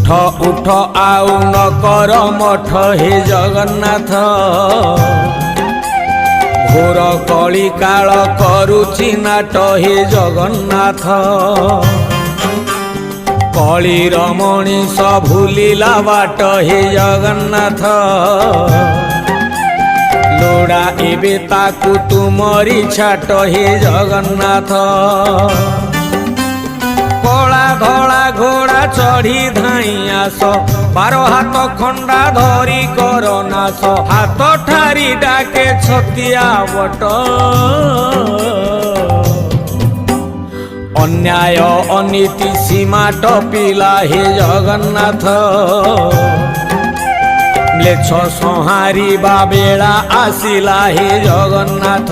उठ उठ आउ न कर मठ हे जगन्नाथ घोर कली काल करुछि नाट हे जगन्नाथ कलीर मनीष भूलिला बाट हे जगन्नाथ लोड़ा एबे ताकू तुमरी छाट हे जगन्नाथ कला धला घोड़ा चढ़ी धाई आस 12 हाथ खंडा धरी कर नाश हाथ ठारी डाके छतिया बट अन्याय अनीति सीमा टपिला हे जगन्नाथ म्लेच्छ संहारिबा बेला आसिला हे जगन्नाथ